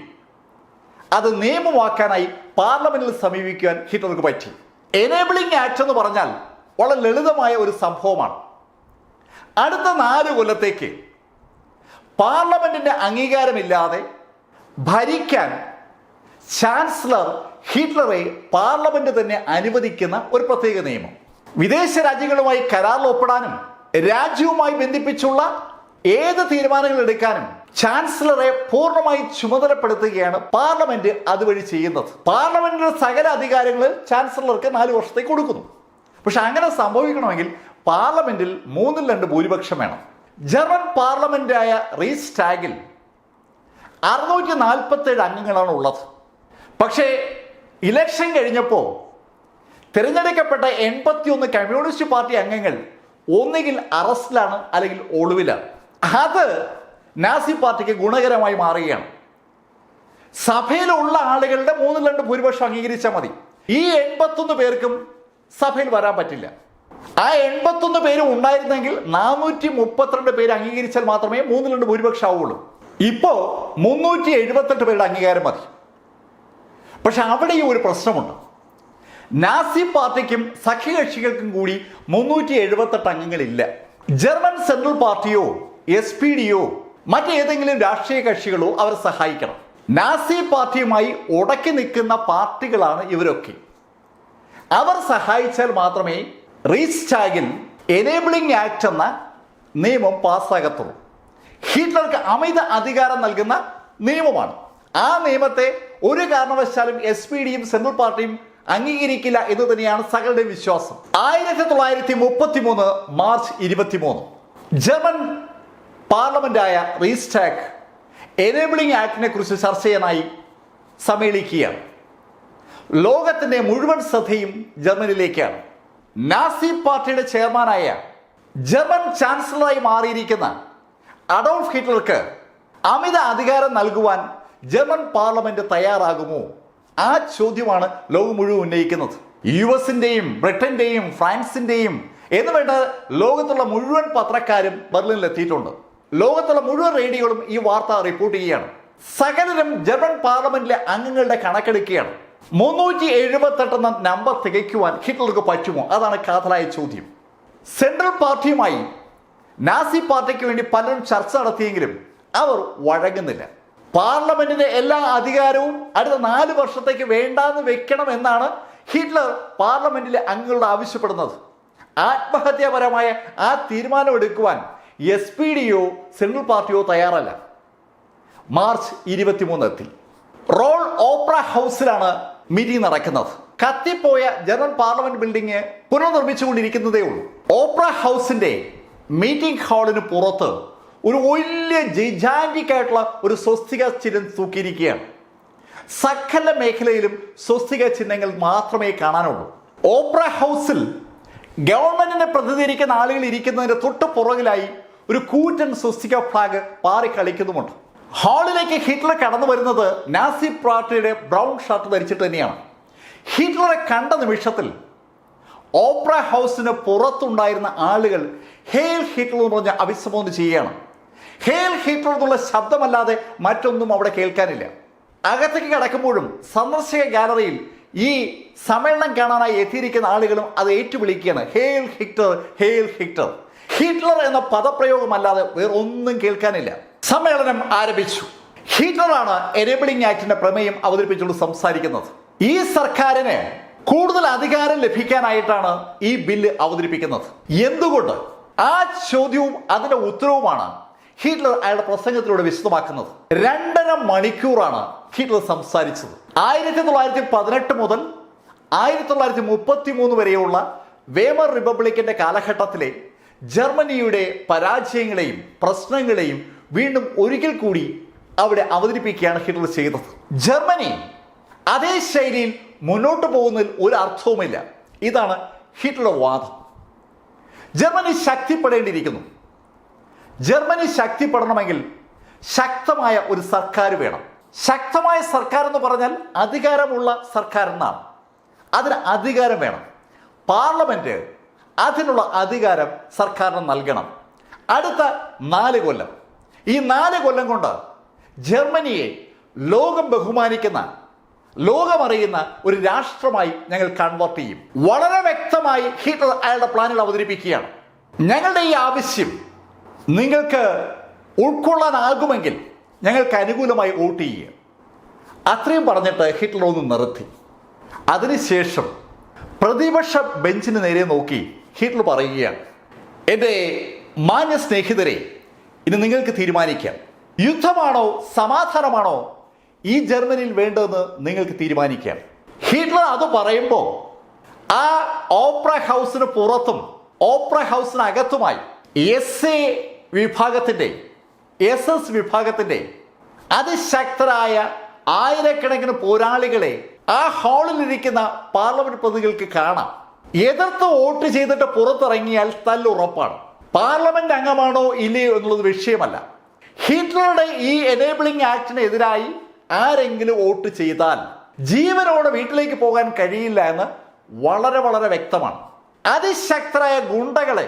അത് നിയമമാക്കാനായി പാർലമെന്റിൽ സമീപിക്കാൻ ഹിറ്റ്ലർക്ക് പറ്റി. എനേബിളിംഗ് ആക്ട് എന്ന് പറഞ്ഞാൽ വളരെ ലളിതമായ ഒരു സംഭവമാണ്. അടുത്ത 4 കൊല്ലത്തേക്ക് പാർലമെന്റിന്റെ അംഗീകാരമില്ലാതെ ഭരിക്കാൻ ചാൻസലർ ഹിറ്റ്ലറെ പാർലമെന്റ് തന്നെ അനുവദിക്കുന്ന ഒരു പ്രത്യേക നിയമം. വിദേശ രാജ്യങ്ങളുമായി കരാറിൽ ഒപ്പിടാനും രാജ്യവുമായി ബന്ധിപ്പിച്ചുള്ള ഏത് തീരുമാനങ്ങൾ എടുക്കാനും ചാൻസലറെ പൂർണ്ണമായി ചുമതലപ്പെടുത്തുകയാണ് പാർലമെന്റ് അതുവഴി ചെയ്യുന്നത്. പാർലമെന്റിന്റെ സകല അധികാരങ്ങൾ ചാൻസലർക്ക് 4 വർഷത്തേക്ക് കൊടുക്കുന്നു. പക്ഷെ അങ്ങനെ സംഭവിക്കണമെങ്കിൽ പാർലമെന്റിൽ 3/2 ഭൂരിപക്ഷം വേണം. ജർമ്മൻ പാർലമെന്റായ റീസ്റ്റാഗിൽ 647 അംഗങ്ങളാണ് ഉള്ളത്. പക്ഷേ ഇലക്ഷൻ കഴിഞ്ഞപ്പോൾ തിരഞ്ഞെടുക്കപ്പെട്ട 81 കമ്മ്യൂണിസ്റ്റ് പാർട്ടി അംഗങ്ങൾ ഒന്നുകിൽ അറസ്റ്റിലാണ് അല്ലെങ്കിൽ ഒളിവിലാണ്. അത് നാസി പാർട്ടിക്ക് ഗുണകരമായി മാറുകയാണ്. സഭയിലുള്ള ആളുകളുടെ 3/2 ഭൂരിപക്ഷം അംഗീകരിച്ചാൽ മതി. ഈ 81 പേർക്കും സഭയിൽ വരാൻ പറ്റില്ല. ആ 81 പേരും ഉണ്ടായിരുന്നെങ്കിൽ 432 പേര് അംഗീകരിച്ചാൽ മാത്രമേ 3/2 ഭൂരിപക്ഷം ആവുള്ളൂ. ഇപ്പോ 378 പേരുടെ അംഗീകാരം മതി. പക്ഷെ അവിടെയും ഒരു പ്രശ്നമുണ്ട്. നാസി പാർട്ടിക്കും സഖ്യകക്ഷികൾക്കും കൂടി 378 അംഗങ്ങളില്ല. ജർമ്മൻ സെൻട്രൽ പാർട്ടിയോ SPD മറ്റേതെങ്കിലും രാഷ്ട്രീയ കക്ഷികളോ അവർ സഹായിക്കണം. നാസി പാർട്ടിയുമായി ഉടക്കി നിൽക്കുന്ന പാർട്ടികളാണ് ഇവരൊക്കെ. അവർ സഹായിച്ചാൽ മാത്രമേ റീസ്റ്റാഗിൽ എനേബിളിംഗ് ആക്ട് എന്ന നിയമം പാസ്സാകത്തുള്ളൂ. ഹിറ്റ്ലർക്ക് അമിത അധികാരം നൽകുന്ന നിയമമാണ്. ആ നിയമത്തെ ഒരു കാരണവശാലും SPD സെൻട്രൽ പാർട്ടിയും അംഗീകരിക്കില്ല എന്ന് തന്നെയാണ് സകലരുടെയും വിശ്വാസം. 1933 മാർച്ച് 23 ജർമ്മൻ പാർലമെന്റായ റീസ്റ്റാഗ് എനേബിളിംഗ് ആക്ടിനെ കുറിച്ച് ചർച്ച ചെയ്യാനായി സമ്മേളിക്കുകയാണ്. ലോകത്തിന്റെ മുഴുവൻ ശ്രദ്ധയും ജർമ്മനിയിലേക്കാണ്. നാസി പാർട്ടിയുടെ ചെയർമാനായ ജർമ്മൻ ചാൻസലറായി മാറിയിരിക്കുന്ന അഡോൾഫ് ഹിറ്റ്ലർക്ക് അമിത അധികാരം നൽകുവാൻ ജർമ്മൻ പാർലമെന്റ് തയ്യാറാകുമോ? ആ ചോദ്യമാണ് ലോകം മുഴുവൻ ഉന്നയിക്കുന്നത്. US-ന്റെയും ബ്രിട്ടന്റെയും ഫ്രാൻസിന്റെയും എന്ന് വേണ്ട ലോകത്തുള്ള മുഴുവൻ പത്രക്കാരും ബെർലിനിൽ എത്തിയിട്ടുണ്ട്. ലോകത്തുള്ള മുഴുവൻ റേഡിയോകളും ഈ വാർത്ത റിപ്പോർട്ട് ചെയ്യുകയാണ്. സകലരും ജർമ്മൻ പാർലമെന്റിലെ അംഗങ്ങളുടെ കണക്കെടുക്കുകയാണ്. 378 എന്ന നമ്പർ തികയ്ക്കുവാൻ ഹിറ്റ്ലർക്ക് പറ്റുമോ? അതാണ് കാതലായ ചോദ്യം. സെൻട്രൽ പാർട്ടിയുമായി നാസി പാർട്ടിക്ക് വേണ്ടി പലരും ചർച്ച നടത്തിയെങ്കിലും അവർ വഴങ്ങുന്നില്ല. പാർലമെന്റിന്റെ എല്ലാ അധികാരവും അടുത്ത 4 വർഷത്തേക്ക് വേണ്ടാന്ന് വെക്കണം എന്നാണ് ഹിറ്റ്ലർ പാർലമെന്റിലെ അംഗങ്ങളോട് ആവശ്യപ്പെടുന്നത്. ആത്മഹത്യാപരമായ ആ തീരുമാനമെടുക്കുവാൻ SPD സെൻട്രൽ പാർട്ടിയോ തയ്യാറല്ല. മാർച്ച് 23 എത്തി. റോൾ ഓപ്പറ ഹൗസിലാണ് മീറ്റിംഗ് നടക്കുന്നത്. കത്തിപ്പോയ ജർമ്മൻ പാർലമെന്റ് ബിൽഡിംഗ് പുനർനിർമ്മിച്ചുകൊണ്ടിരിക്കുന്നതേ ഉള്ളൂ. ഓപ്പറ ഹൗസിന്റെ മീറ്റിംഗ് ഹാളിന് പുറത്ത് ഒരു വലിയ ജിജാന്റിക് ആയിട്ടുള്ള ഒരു സ്വസ്തിക ചിഹ്നം തൂക്കിയിരിക്കുകയാണ്. സകല മേഖലയിലും സ്വസ്തിക ചിഹ്നങ്ങൾ മാത്രമേ കാണാനുള്ളൂ. ഓപ്പറ ഹൗസിൽ ഗവൺമെന്റിനെ പ്രതിനിധീകരിക്കുന്ന ആളുകൾ ഇരിക്കുന്നതിന്റെ തൊട്ട് പുറകിലായി ഒരു കൂറ്റൻ സ്വസ്തിക ഫ്ലാഗ് പാറി കളിക്കുന്നുമുണ്ട്. ഹാളിലേക്ക് ഹിറ്റ്ലർ കടന്നു വരുന്നത് നാസി പാർട്ടിയുടെ ബ്രൗൺ ഷർട്ട് ധരിച്ചിട്ട് തന്നെയാണ്. ഹിറ്റ്ലറെ കണ്ട നിമിഷത്തിൽ ഓപ്പറ ഹൗസിന് പുറത്തുണ്ടായിരുന്ന ആളുകൾ ഹെയിൽ ഹിറ്റ്ലർ എന്ന് പറഞ്ഞ് അഭിസംബോധന ചെയ്യുകയാണ്. ഹെയിൽ ഹിറ്റ്ലർ എന്നുള്ള ശബ്ദമല്ലാതെ മറ്റൊന്നും അവിടെ കേൾക്കാനില്ല. അകത്തേക്ക് കടക്കുമ്പോഴും സന്ദർശക ഗാലറിയിൽ ഈ സമ്മേളനം കാണാനായി എത്തിയിരിക്കുന്ന ആളുകളും അത് ഏറ്റുവിളിക്കുകയാണ്, hail Hitler, hail Hitler. Hitler എന്ന പദപ്രയോഗമല്ലാതെ വേറെ ഒന്നും കേൾക്കാനില്ല. സമ്മേളനം ആരംഭിച്ചു. ഹിറ്റ്ലറാണ് എനേബിളിംഗ് ആക്ടിന്റെ പ്രമേയം അവതരിപ്പിച്ചുകൊണ്ട് സംസാരിക്കുന്നത്. ഈ സർക്കാരിന് കൂടുതൽ അധികാരം ലഭിക്കാനായിട്ടാണ് ഈ ബില്ല് അവതരിപ്പിക്കുന്നത്. എന്തുകൊണ്ട്? ആ ചോദ്യവും അതിന്റെ ഉത്തരവുമാണ് ഹിറ്റ്ലർ അയാളുടെ പ്രസംഗത്തിലൂടെ വിശദമാക്കുന്നത്. 2.5 മണിക്കൂറാണ് ഹിറ്റ്ലർ സംസാരിച്ചത്. 1918 മുതൽ 1933 വരെയുള്ള വേമർ റിപ്പബ്ലിക്കിന്റെ കാലഘട്ടത്തിലെ ജർമ്മനിയുടെ പരാജയങ്ങളെയും പ്രശ്നങ്ങളെയും വീണ്ടും ഒരിക്കൽ കൂടി അവിടെ അവതരിപ്പിക്കുകയാണ് ഹിറ്റ്ലർ ചെയ്തത്. ജർമ്മനി അതേ ശൈലിയിൽ മുന്നോട്ട് പോകുന്നതിൽ ഒരു അർത്ഥവുമില്ല. ഇതാണ് ഹിറ്റ്ലറുടെ വാദം. ജർമ്മനി ശക്തിപ്പെടേണ്ടിയിരിക്കുന്നു. ജർമ്മനി ശക്തിപ്പെടണമെങ്കിൽ ശക്തമായ ഒരു സർക്കാർ വേണം. ശക്തമായ സർക്കാർ എന്ന് പറഞ്ഞാൽ അധികാരമുള്ള സർക്കാർ എന്നാണ്. അതിന് അധികാരം വേണം. പാർലമെന്റ് അതിനുള്ള അധികാരം സർക്കാരിന് നൽകണം. അടുത്ത 4 കൊല്ലം ഈ 4 കൊല്ലം കൊണ്ട് ജർമ്മനിയെ ലോകം ബഹുമാനിക്കുന്ന, ലോകമറിയുന്ന ഒരു രാഷ്ട്രമായി ഞങ്ങൾ കൺവേർട്ട് ചെയ്യും. വളരെ വ്യക്തമായി ഹിറ്റ്ലർ അയാളുടെ പ്ലാനുകൾ അവതരിപ്പിക്കുകയാണ്. ഞങ്ങളുടെ ഈ ആവശ്യം നിങ്ങൾക്ക് ഉൾക്കൊള്ളാനാകുമെങ്കിൽ ഞങ്ങൾക്ക് അനുകൂലമായി വോട്ട് ചെയ്യുക. അത്രയും പറഞ്ഞിട്ട് ഹിറ്റ്ലർ ഒന്ന് നിർത്തി. അതിനുശേഷം പ്രതിപക്ഷ ബെഞ്ചിന് നേരെ നോക്കി ഹിറ്റ്ലർ പറയുകയാണ്, എൻ്റെ മാന്യ സ്നേഹിതരെ, ഇനി നിങ്ങൾക്ക് തീരുമാനിക്കാം. യുദ്ധമാണോ സമാധാനമാണോ ഈ ജർമ്മനിയിൽ വേണ്ടതെന്ന് നിങ്ങൾക്ക് തീരുമാനിക്കാം. ഹിറ്റ്ലർ അത് പറയുമ്പോൾ ആ ഓപ്പറ ഹൗസിന് പുറത്തും ഓപ്പറ ഹൗസിനകത്തുമായി എസ് വിഭാഗത്തിൻ്റെ SS വിഭാഗത്തിൻ്റെ അതിശക്തരായ ആയിരക്കണക്കിന് പോരാളികളെ ആ ഹാളിലിരിക്കുന്ന പാർലമെന്റ് പ്രതികൾക്ക് കാണാം. എതിർത്ത് വോട്ട് ചെയ്തിട്ട് പുറത്തിറങ്ങിയാൽ തല്ലുറപ്പാണ്. പാർലമെന്റ് അംഗമാണോ ഇല്ലയോ എന്നുള്ളത് വിഷയമല്ല. ഹിറ്റ്ലറുടെ ഈ എനേബിളിംഗ് ആക്ടിനെതിരായി ആരെങ്കിലും വോട്ട് ചെയ്താൽ ജീവനോടെ വീട്ടിലേക്ക് പോകാൻ കഴിയില്ല എന്ന് വളരെ വളരെ വ്യക്തമാണ്. അതിശക്തരായ ഗുണ്ടകളെ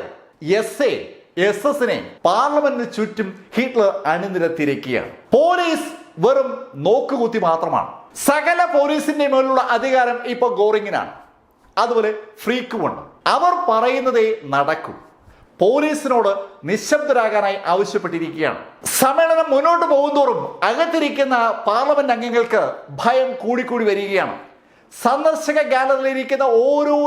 SS-നെ പാർലമെന്റിന് ചുറ്റും ഹിറ്റ്ലർ അണിനിരത്തിയിരിക്കുകയാണ്. പോലീസ് വെറും നോക്കുകുത്തി മാത്രമാണ്. സകല പോലീസിന്റെ മേലുള്ള അധികാരം ഇപ്പൊ ഗോറിങ്ങിനാണ്. അതുപോലെ ഫ്രീക്കുമുണ്ട്. അവർ പറയുന്നതേ നടക്കൂ. പോലീസിനോട് നിശബ്ദരാകാനായി ആവശ്യപ്പെട്ടിരിക്കുകയാണ്. സമ്മേളനം മുന്നോട്ട് പോകുന്തോറും അകത്തിരിക്കുന്ന പാർലമെന്റ് അംഗങ്ങൾക്ക് ഭയം കൂടിക്കൂടി വരികയാണ്. സന്ദർശക ഗാലറിയിലിരിക്കുന്ന ഓരോ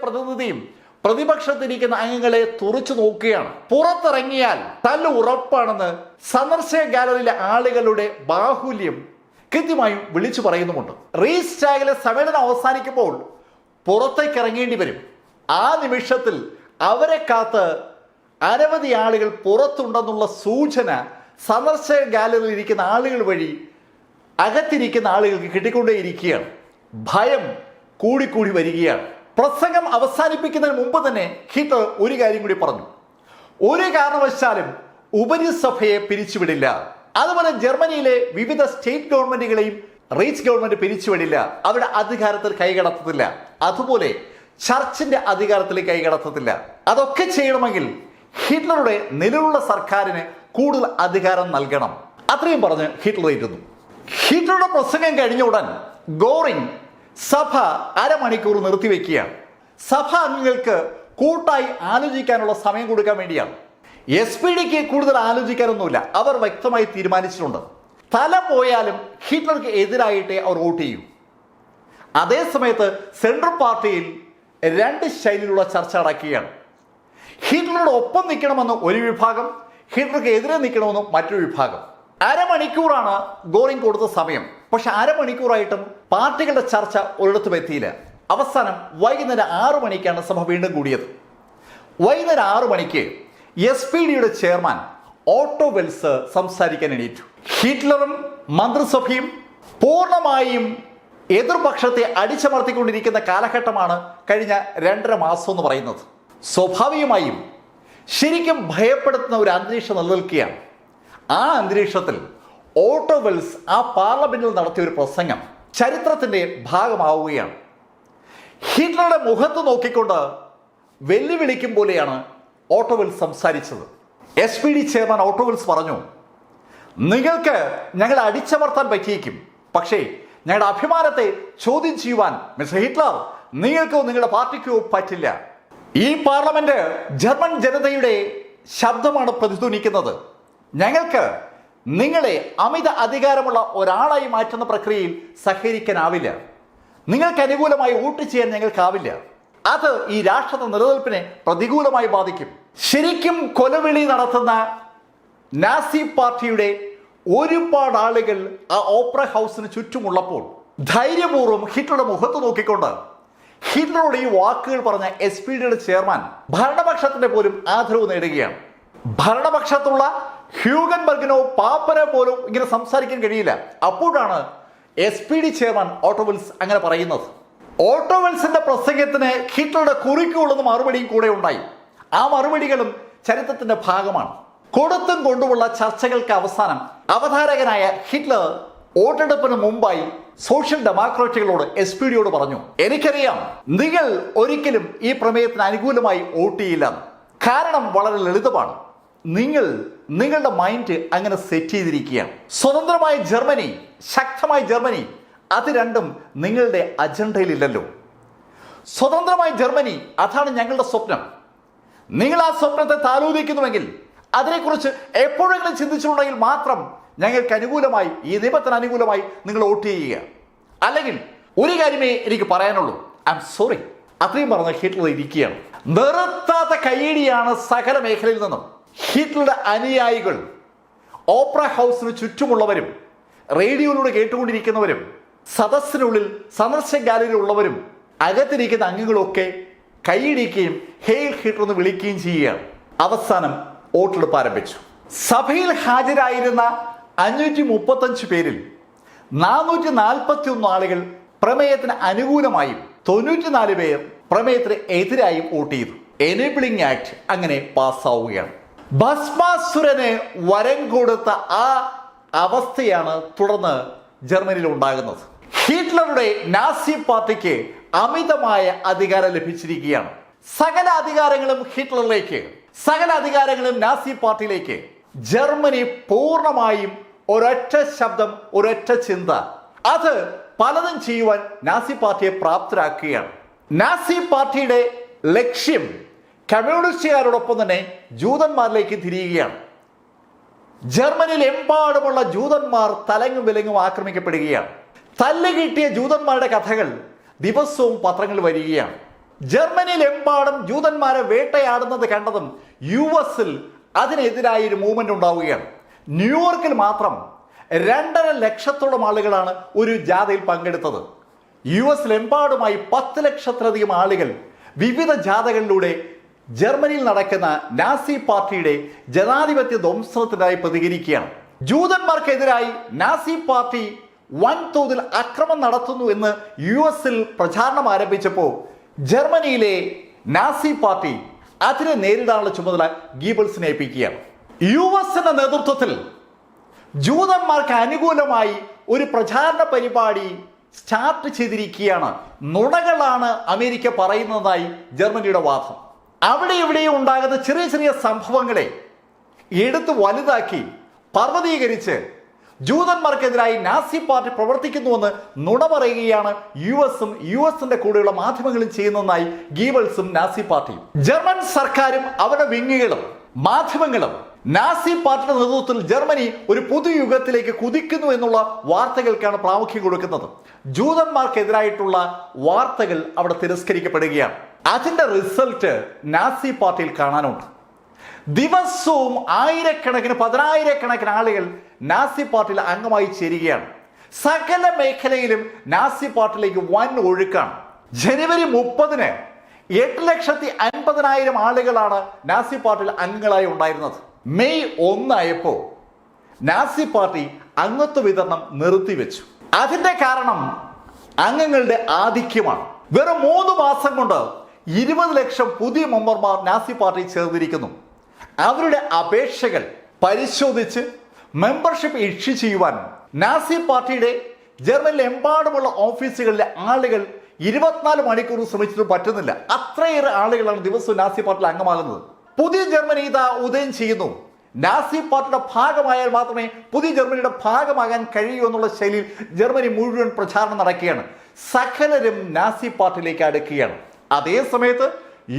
പ്രതിനിധിയും പ്രതിപക്ഷത്തിരിക്കുന്ന അംഗങ്ങളെ തുറച്ചു നോക്കുകയാണ്. പുറത്തിറങ്ങിയാൽ തല്ല് ഉറപ്പാണെന്ന് സന്ദർശക ഗാലറിയിലെ ആളുകളുടെ ബാഹുല്യം കൃത്യമായും വിളിച്ചു പറയുന്നുമുണ്ട്. റീസ്റ്റാഗിലെ സമ്മേളനം അവസാനിക്കുമ്പോൾ പുറത്തേക്ക് ഇറങ്ങേണ്ടി വരും. ആ നിമിഷത്തിൽ അവരെ കാത്ത് അനവധി ആളുകൾ പുറത്തുണ്ടെന്നുള്ള സൂചന സന്ദർശക ഗാലറിയിൽ ഇരിക്കുന്ന ആളുകൾ വഴി അകത്തിരിക്കുന്ന ആളുകൾക്ക് കിട്ടിക്കൊണ്ടേയിരിക്കുകയാണ്. ഭയം കൂടിക്കൂടി വരികയാണ്. പ്രസംഗം അവസാനിപ്പിക്കുന്നതിന് മുമ്പ് തന്നെ ഹിറ്റ്ലർ ഒരു കാര്യം കൂടി പറഞ്ഞു. ഒരു കാരണവശാലും ഉപരിസഭയെ പിരിച്ചുവിടില്ല. അതുപോലെ ജർമ്മനിയിലെ വിവിധ സ്റ്റേറ്റ് ഗവൺമെന്റുകളെയും റീച്ച് ഗവൺമെന്റ് പിരിച്ചുവിടില്ല. അവരുടെ അധികാരത്തിൽ കൈകടത്തത്തില്ല. അതുപോലെ ചർച്ചിന്റെ അധികാരത്തിൽ കൈകടത്തത്തില്ല. അതൊക്കെ ചെയ്യണമെങ്കിൽ ഹിറ്റ്ലറുടെ നിലവിലുള്ള സർക്കാരിന് കൂടുതൽ അധികാരം നൽകണം. അത്രയും പറഞ്ഞ് ഹിറ്റ്ലർ ഇരുന്നു. ഹിറ്റ്ലറുടെ പ്രസംഗം കഴിഞ്ഞ ഉടൻ ഗോറിങ് സഭ അരമണിക്കൂർ നിർത്തിവെക്കുകയാണ്. സഭ അംഗങ്ങൾക്ക് കൂട്ടായി ആലോചിക്കാനുള്ള സമയം കൊടുക്കാൻ വേണ്ടിയാണ്. SPD കൂടുതൽ ആലോചിക്കാനൊന്നുമില്ല. അവർ വ്യക്തമായി തീരുമാനിച്ചിട്ടുണ്ട്. തല പോയാലും ഹിറ്റ്ലർക്ക് എതിരായിട്ടേ അവർ വോട്ട് ചെയ്യൂ. അതേസമയത്ത് സെൻട്രൽ പാർട്ടിയിൽ 2 ശൈലിയിലുള്ള ചർച്ച നടക്കുകയാണ്. ഹിറ്റ്ലറുടെ ഒപ്പം നിൽക്കണമെന്ന് ഒരു വിഭാഗം, ഹിറ്റ്ലർക്ക് എതിരെ നിൽക്കണമെന്ന് മറ്റൊരു വിഭാഗം. അരമണിക്കൂറാണ് ഗോറിങ് കൊടുത്ത സമയം. പക്ഷെ അരമണിക്കൂറായിട്ടും പാർട്ടികളുടെ ചർച്ച ഒരിടത്തും എത്തിയില്ല. അവസാനം വൈകുന്നേരം 6 മണിക്കാണ് സഭ വീണ്ടും കൂടിയത്. വൈകുന്നേരം 6 മണിക്ക് SPD ചെയർമാൻ ഓട്ടോ വെൽസ് സംസാരിക്കാൻ എണീറ്റു. ഹിറ്റ്ലറും മന്ത്രിസഭയും പൂർണ്ണമായും എതിർപക്ഷത്തെ അടിച്ചമർത്തിക്കൊണ്ടിരിക്കുന്ന കാലഘട്ടമാണ് കഴിഞ്ഞ 2.5 മാസം എന്ന് പറയുന്നത്. സ്വാഭാവികമായും ശരിക്കും ഭയപ്പെടുത്തുന്ന ഒരു അന്തരീക്ഷം നിലനിൽക്കുകയാണ്. ആ അന്തരീക്ഷത്തിൽ ഓട്ടോ വെൽസ് ആ പാർലമെന്റിൽ നടത്തിയ ഒരു പ്രസംഗം ചരിത്രത്തിന്റെ ഭാഗമാവുകയാണ്. ഹിറ്റ്ലറുടെ മുഖത്ത് നോക്കിക്കൊണ്ട് വെല്ലുവിളിക്കും പോലെയാണ് ഓട്ടോ വെൽസ് സംസാരിച്ചത്. SPD ചെയർമാൻ ഓട്ടോ വെൽസ് പറഞ്ഞു, നിങ്ങൾക്ക് ഞങ്ങളെ അടിച്ചമർത്താൻ പറ്റിയേക്കും, പക്ഷേ ഞങ്ങളുടെ അഭിമാനത്തെ ചോദ്യം ചെയ്യുവാൻ മിസ്റ്റർ ഹിറ്റ്ലർ നിങ്ങൾക്കോ നിങ്ങളുടെ പാർട്ടിക്കോ പറ്റില്ല. ഈ പാർലമെന്റ് ജർമ്മൻ ജനതയുടെ ശബ്ദമാണ് പ്രതിധ്വനിക്കുന്നത്. ഞങ്ങൾക്ക് നിങ്ങളെ അമിത അധികാരമുള്ള ഒരാളായി മാറ്റുന്ന പ്രക്രിയയിൽ സഹകരിക്കാനാവില്ല. നിങ്ങൾക്ക് അനുകൂലമായി വോട്ട് ചെയ്യാൻ ഞങ്ങൾക്കാവില്ല. അത് ഈ രാഷ്ട്രത്തെ നിലനിൽപ്പിനെ പ്രതികൂലമായി ബാധിക്കും. ശരിക്കും കൊലവിളി നടത്തുന്ന നാസി പാർട്ടിയുടെ ഒരുപാട് ആളുകൾ ആ ഓപ്പറ ഹൗസിന് ചുറ്റുമുള്ളപ്പോൾ ധൈര്യപൂർവ്വം ഹിറ്റ്ലറുടെ മുഖത്ത് നോക്കിക്കൊണ്ട് ഹിറ്റ്ലറുടെ ഈ വാക്കുകൾ പറഞ്ഞ SPD ചെയർമാൻ ഭരണപക്ഷത്തിന്റെ പോലും ആദരവ് നേടുകയാണ്. ഭരണപക്ഷത്തുള്ള ഹ്യൂഗൻബർഗിനോ പാപ്പനോ പോലും ഇങ്ങനെ സംസാരിക്കാൻ കഴിയില്ല. അപ്പോഴാണ് SPD ചെയർമാൻ ഓട്ടോ വെൽസ് അങ്ങനെ പറയുന്നത്. ഓട്ടോ വെൽസിന്റെ പ്രസംഗത്തിന് ഹിറ്റ്ലറുടെ കുറിക്കുകൊള്ളുന്ന മറുപടിയും കൂടെ ഉണ്ടായി. ആ മറുപടികളും ചരിത്രത്തിന്റെ ഭാഗമാണ്. കൊടുത്തും കൊണ്ടുമുള്ള ചർച്ചകൾക്ക് അവസാനം അവതാരകനായ ഹിറ്റ്ലർ വോട്ടെടുപ്പിന് മുമ്പായി സോഷ്യൽ ഡെമോക്രാറ്റുകളോട് SPD പറഞ്ഞു, എനിക്കറിയാം നിങ്ങൾ ഒരിക്കലും ഈ പ്രമേയത്തിന് അനുകൂലമായി വോട്ട് ചെയ്യില്ല. കാരണം വളരെ ലളിതമാണ്. നിങ്ങൾ നിങ്ങളുടെ മൈൻഡ് അങ്ങനെ സെറ്റ് ചെയ്തിരിക്കുകയാണ്. സ്വതന്ത്രമായ ജർമ്മനി, ശക്തമായ ജർമ്മനി, അത് രണ്ടും നിങ്ങളുടെ അജണ്ടയിലില്ലല്ലോ. സ്വതന്ത്രമായ ജർമ്മനി, അതാണ് ഞങ്ങളുടെ സ്വപ്നം. നിങ്ങൾ ആ സ്വപ്നത്തെ താലോലിക്കുന്നുവെങ്കിൽ, അതിനെക്കുറിച്ച് എപ്പോഴെങ്കിലും ചിന്തിച്ചിട്ടുണ്ടെങ്കിൽ മാത്രം ഞങ്ങൾക്ക് അനുകൂലമായി, ഈ നിയമത്തിന് അനുകൂലമായി നിങ്ങൾ വോട്ട് ചെയ്യുക. അല്ലെങ്കിൽ ഒരു കാര്യമേ എനിക്ക് പറയാനുള്ളൂ, ഐ എം സോറി. അത്രയും പറഞ്ഞ ഹിറ്റ്ലർ ഇരിക്കുകയാണ്. നിർത്താത്ത കയ്യടിയാണ് സകല മേഖലയിൽ നിന്നും. ഹിറ്റ്ലറുടെ അനുയായികൾ, ഓപ്ര ഹൗസിന് ചുറ്റുമുള്ളവരും, റേഡിയോയിലൂടെ കേട്ടുകൊണ്ടിരിക്കുന്നവരും, സദസ്സിനുള്ളിൽ സന്ദർശക ഗാലറിയിലുള്ളവരും, അകത്തിരിക്കുന്ന അംഗങ്ങളൊക്കെ കൈയിടിക്കുകയും ഹെയിൽ ഹിറ്റ്ലർ എന്ന് വിളിക്കുകയും ചെയ്യുകയാണ്. അവസാനം വോട്ടെടുപ്പ് ആരംഭിച്ചു. സഭയിൽ ഹാജരായിരുന്ന 535 പേരിൽ 441 ആളുകൾ പ്രമേയത്തിന് അനുകൂലമായും 94 പേർ പ്രമേയത്തിന് എതിരായും വോട്ട് ചെയ്തു. എനേബിളിംഗ് ആക്ട് അങ്ങനെ പാസ്സാവുകയാണ്. ഭസ്മാസുരന് വരം കൊടുത്ത ആ അവസ്ഥയാണ് തുടർന്ന് ജർമ്മനിയിൽ ഉണ്ടാകുന്നത്. ഹിറ്റ്ലറുടെ നാസി പാർട്ടിക്ക് അമിതമായ അധികാരം ലഭിച്ചിരിക്കുകയാണ്. സകല അധികാരങ്ങളും ഹിറ്റ്ലറിലേക്ക്, സകല അധികാരങ്ങളും നാസി പാർട്ടിയിലേക്ക്. ജർമ്മനി പൂർണ്ണമായും ഒരൊറ്റ ശബ്ദം, ഒരൊറ്റ ചിന്ത, അത് പലതും ചെയ്യുവാൻ നാസി പാർട്ടിയെ പ്രാപ്തരാക്കുകയാണ്. നാസി പാർട്ടിയുടെ ലക്ഷ്യം കമ്മ്യൂണിസ്റ്റുകാരോടൊപ്പം തന്നെ ജൂതന്മാരിലേക്ക് തിരിയുകയാണ്. ജർമ്മനിയിൽ എമ്പാടുമുള്ള ജൂതന്മാർ തലങ്ങും വിലങ്ങും ആക്രമിക്കപ്പെടുകയാണ്. തല്ലുകിട്ടിയ ജൂതന്മാരുടെ കഥകൾ ദിവസവും പത്രങ്ങളിൽ വരികയാണ്. ജർമ്മനിയിൽ എമ്പാടും ജൂതന്മാരെ വേട്ടയാടുന്നത് കണ്ടതും US-ൽ അതിനെതിരായി ഒരു മൂവ്മെന്റ് ഉണ്ടാവുകയാണ്. ന്യൂയോർക്കിൽ മാത്രം 2.5 ലക്ഷത്തോളം ആളുകളാണ് ഒരു ജാഥയിൽ പങ്കെടുത്തത്. US-ലെമ്പാടുമായി 10 ലക്ഷത്തിലധികം ആളുകൾ വിവിധ ജാഥകളിലൂടെ ജർമ്മനിയിൽ നടക്കുന്ന നാസി പാർട്ടിയുടെ ജനാധിപത്യ ധ്വംസനത്തിനായി പ്രതികരിക്കുകയാണ്. ജൂതന്മാർക്കെതിരായി നാസി പാർട്ടി വൻതോതിൽ അക്രമം നടത്തുന്നു എന്ന് US-ൽ പ്രചാരണം ആരംഭിച്ചപ്പോൾ ജർമ്മനിയിലെ നാസി പാർട്ടി അതിനെ നേരിടാനുള്ള ചുമതല ഗീബൽസിനെ ഏൽപ്പിക്കുകയാണ്. US-ന്റെ നേതൃത്വത്തിൽ ജൂതന്മാർക്ക് അനുകൂലമായി ഒരു പ്രചാരണ പരിപാടി സ്റ്റാർട്ട് ചെയ്തിരിക്കുകയാണ്. നുണകളാണ് അമേരിക്ക പറയുന്നതായി ജർമ്മനിയുടെ വാദം. അവിടെ ഇവിടെയും ഉണ്ടാകുന്ന ചെറിയ ചെറിയ സംഭവങ്ങളെ എടുത്ത് വലുതാക്കി പർവ്വതീകരിച്ച് ജൂതന്മാർക്കെതിരായി നാസി പാർട്ടി പ്രവർത്തിക്കുന്നുവെന്ന് നുണ പറയുകയാണ് US-ഉം US-ന്റെ കൂടെയുള്ള മാധ്യമങ്ങളും ചെയ്യുന്നതായി ഗീബൽസും നാസി പാർട്ടിയും. ജർമ്മൻ സർക്കാരും അവരുടെ വിങ്ങുകളും മാധ്യമങ്ങളും നാസി പാർട്ടിയുടെ നേതൃത്വത്തിൽ ജർമ്മനി ഒരു പുതുയുഗത്തിലേക്ക് കുതിക്കുന്നു എന്നുള്ള വാർത്തകൾക്കാണ് പ്രാമുഖ്യം കൊടുക്കുന്നത്. ജൂതന്മാർക്കെതിരായിട്ടുള്ള വാർത്തകൾ അവിടെ തിരസ്കരിക്കപ്പെടുകയാണ്. അതിന്റെ റിസൾട്ട് നാസി പാർട്ടിയിൽ കാണാനുണ്ട്. ദിവസവും ആയിരക്കണക്കിന് 10,000-കണക്കിന് ആളുകൾ നാസി പാർട്ടിയിൽ അംഗമായി ചേരുകയാണ്. സകല മേഖലയിലും നാസി പാർട്ടിയിലേക്ക് വൻ ഒഴുക്കാണ്. ജനുവരി 30-ന് 8,50,000 ആളുകളാണ് നാസി പാർട്ടിയിൽ അംഗങ്ങളായി ഉണ്ടായിരുന്നത്. മെയ് 1 ആയപ്പോൾ നാസി പാർട്ടി അംഗത്വ വിതരണം നിർത്തിവെച്ചു. അതിന്റെ കാരണം അംഗങ്ങളുടെ ആധിക്യമാണ്. വെറും 3 മാസം കൊണ്ട് 20 ലക്ഷം പുതിയ മെമ്പർമാർ നാസി പാർട്ടി ചേർന്നിരിക്കുന്നു. അവരുടെ അപേക്ഷകൾ പരിശോധിച്ച് മെമ്പർഷിപ്പ് ഇഷ്യൂ ചെയ്യുവാൻ നാസി പാർട്ടിയുടെ ജർമ്മനിലെ എമ്പാടുമുള്ള ഓഫീസുകളിലെ ആളുകൾ 24 മണിക്കൂർ ശ്രമിച്ചിട്ട് പറ്റുന്നില്ല. അത്രയേറെ ആളുകളാണ് ദിവസവും നാസി പാർട്ടിയിൽ അംഗമാകുന്നത്. പുതിയ ജർമ്മനി ഇതാ ഉദയം ചെയ്യുന്നു. നാസി പാർട്ടിയുടെ ഭാഗമായാൽ മാത്രമേ പുതിയ ജർമ്മനിയുടെ ഭാഗമാകാൻ കഴിയൂ എന്നുള്ള ശൈലിയിൽ ജർമ്മനി മുഴുവൻ പ്രചാരണം നടക്കുകയാണ്. സകലരും നാസി പാർട്ടിയിലേക്ക് അടുക്കുകയാണ്. അതേ സമയത്ത്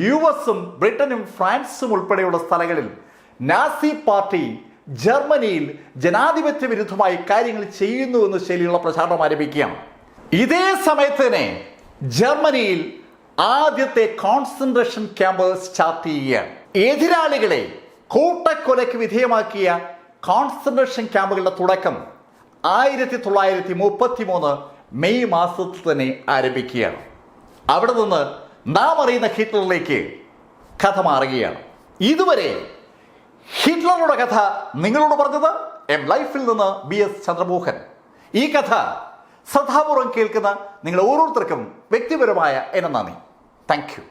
US-ഉം ബ്രിട്ടനും ഫ്രാൻസും ഉൾപ്പെടെയുള്ള സ്ഥലങ്ങളിൽ നാസി പാർട്ടി ജർമ്മനിയിൽ ജനാധിപത്യ വിരുദ്ധമായി കാര്യങ്ങൾ ചെയ്യുന്നു എന്ന ശൈലിയുള്ള പ്രചാരണം ആരംഭിക്കുകയാണ്. ഇതേ സമയത്ത് തന്നെ ജർമ്മനിയിൽ ആദ്യത്തെ കോൺസെൻട്രേഷൻ ക്യാമ്പ് സ്റ്റാർട്ട് ചെയ്യുകയാണ്. എതിരാളികളെ കൂട്ടക്കൊലയ്ക്ക് വിധേയമാക്കിയ കോൺസെൻട്രേഷൻ ക്യാമ്പുകളുടെ തുടക്കം 1933 മെയ് മാസത്തിൽ തന്നെ ആരംഭിക്കുകയാണ്. അവിടെ നിന്ന് നാം അറിയുന്ന ഹിറ്റ്ലറിലേക്ക് കഥ മാറുകയാണ്. ഇതുവരെ ഹിറ്റ്ലറുടെ കഥ നിങ്ങളോട് പറഞ്ഞത് ലൈഫിൽ നിന്ന് BS ചന്ദ്രമോഹൻ. ഈ കഥ ശ്രദ്ധാപൂർവം കേൾക്കുന്ന നിങ്ങൾ ഓരോരുത്തർക്കും വ്യക്തിപരമായ എന്നെ നന്ദി. Thank you.